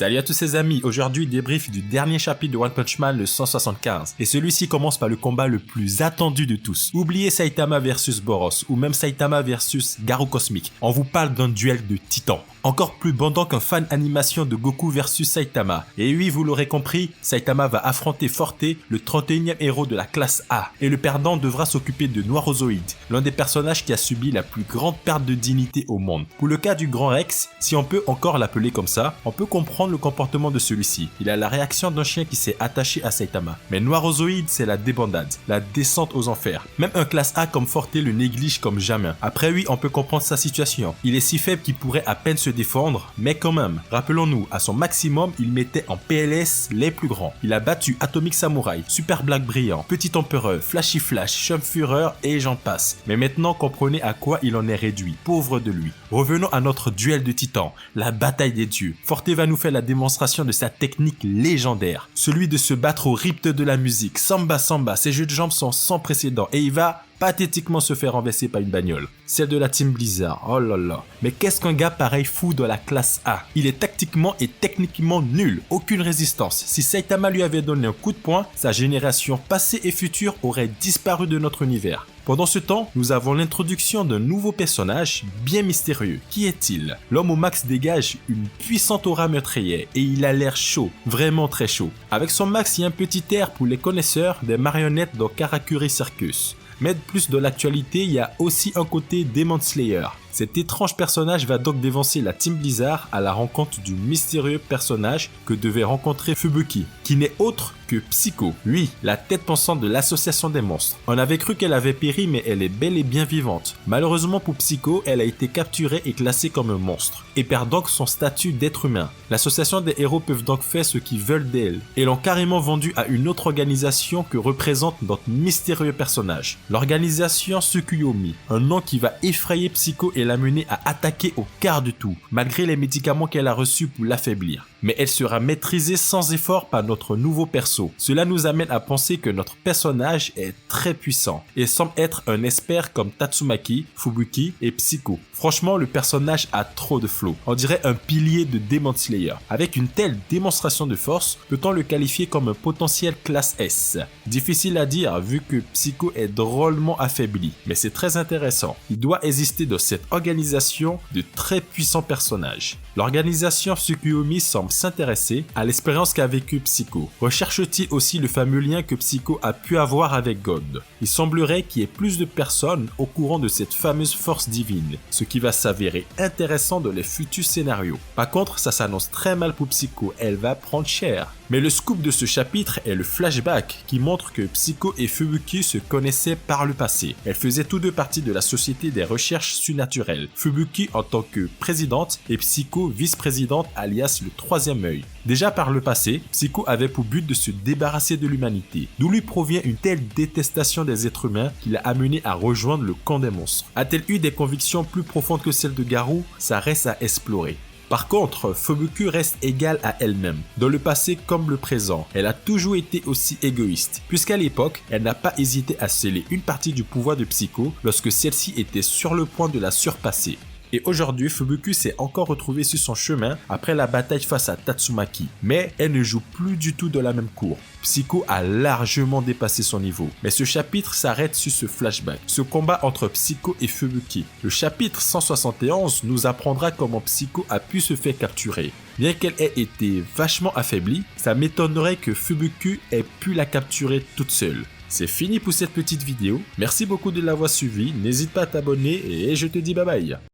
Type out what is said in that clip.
Salut à tous ces amis, aujourd'hui débrief du dernier chapitre de One Punch Man, le 175. Et celui-ci commence par le combat le plus attendu de tous. Oubliez Saitama versus Boros, ou même Saitama versus Garou Cosmique. On vous parle d'un duel de titans. Encore plus bandant qu'un fan animation de Goku versus Saitama. Et oui, vous l'aurez compris, Saitama va affronter Forte, le 31e héros de la classe A. Et le perdant devra s'occuper de Noirozoïde, l'un des personnages qui a subi la plus grande perte de dignité au monde. Pour le cas du Grand Rex, si on peut encore l'appeler comme ça, on peut comprendre le comportement de celui-ci. Il a la réaction d'un chien qui s'est attaché à Saitama. Mais Noirozoïde, c'est la débandade, la descente aux enfers. Même un classe A comme Forte le néglige comme jamais. Après oui, on peut comprendre sa situation. Il est si faible qu'il pourrait à peine se défendre, mais quand même, rappelons-nous, à son maximum, il mettait en PLS les plus grands. Il a battu Atomic Samurai, Super Black Brillant, Petit Empereur, Flashy Flash, Chum Fureur et j'en passe. Mais maintenant, comprenez à quoi il en est réduit, pauvre de lui. Revenons à notre duel de titans, la bataille des dieux. Forte va nous faire la démonstration de sa technique légendaire, celui de se battre au rythme de la musique. Samba Samba, ses jeux de jambes sont sans précédent et il va pathétiquement se faire renverser par une bagnole. Celle de la Team Blizzard, oh là là. Mais qu'est-ce qu'un gars pareil fout dans la classe A? Il est tactiquement et techniquement nul, aucune résistance. Si Saitama lui avait donné un coup de poing, sa génération passée et future aurait disparu de notre univers. Pendant ce temps, nous avons l'introduction d'un nouveau personnage bien mystérieux. Qui est-il? L'homme au max dégage une puissante aura meurtrière et il a l'air chaud, vraiment très chaud. Avec son max, il y a un petit air pour les connaisseurs des marionnettes dans Karakuri Circus. Mais de plus de l'actualité, il y a aussi un côté Demon Slayer. Cet étrange personnage va donc dévancer la Team Blizzard à la rencontre du mystérieux personnage que devait rencontrer Fubuki, qui n'est autre que Psycho. Oui, la tête pensante de l'association des monstres. On avait cru qu'elle avait péri, mais elle est bel et bien vivante. Malheureusement pour Psycho, elle a été capturée et classée comme un monstre, et perd donc son statut d'être humain. L'association des héros peuvent donc faire ce qu'ils veulent d'elle, et l'ont carrément vendue à une autre organisation que représente notre mystérieux personnage. L'organisation Tsukuyomi, un nom qui va effrayer Psycho et l'amener à attaquer au quart du tout, malgré les médicaments qu'elle a reçus pour l'affaiblir. Mais elle sera maîtrisée sans effort par notre nouveau perso. Cela nous amène à penser que notre personnage est très puissant et semble être un expert comme Tatsumaki, Fubuki et Psycho. Franchement, le personnage a trop de flow. On dirait un pilier de Demon Slayer. Avec une telle démonstration de force, peut-on le qualifier comme un potentiel classe S? Difficile à dire vu que Psycho est drôlement affaibli, mais c'est très intéressant. Il doit exister dans cette organisation de très puissants personnages. L'organisation Tsukuyomi semble s'intéresser à l'expérience qu'a vécu Psycho. Recherche-t-il aussi le fameux lien que Psycho a pu avoir avec God? Il semblerait qu'il y ait plus de personnes au courant de cette fameuse force divine, ce qui va s'avérer intéressant dans les futurs scénarios. Par contre, ça s'annonce très mal pour Psycho, elle va prendre cher. Mais le scoop de ce chapitre est le flashback qui montre que Psycho et Fubuki se connaissaient par le passé. Elles faisaient tous deux partie de la Société des Recherches Surnaturelles. Fubuki en tant que présidente et Psycho vice-présidente alias le troisième œil. Déjà par le passé, Psycho avait pour but de se débarrasser de l'humanité, d'où lui provient une telle détestation des êtres humains qui l'a amené à rejoindre le camp des monstres. A-t-elle eu des convictions plus profondes que celles de Garou? Ça reste à explorer. Par contre, Fubuki reste égale à elle-même, dans le passé comme le présent. Elle a toujours été aussi égoïste, puisqu'à l'époque, elle n'a pas hésité à sceller une partie du pouvoir de Psycho lorsque celle-ci était sur le point de la surpasser. Et aujourd'hui, Fubuki s'est encore retrouvée sur son chemin après la bataille face à Tatsumaki. Mais elle ne joue plus du tout dans la même cour. Psycho a largement dépassé son niveau. Mais ce chapitre s'arrête sur ce flashback, ce combat entre Psycho et Fubuki. Le chapitre 171 nous apprendra comment Psycho a pu se faire capturer. Bien qu'elle ait été vachement affaiblie, ça m'étonnerait que Fubuki ait pu la capturer toute seule. C'est fini pour cette petite vidéo. Merci beaucoup de l'avoir suivi. N'hésite pas à t'abonner et je te dis bye bye.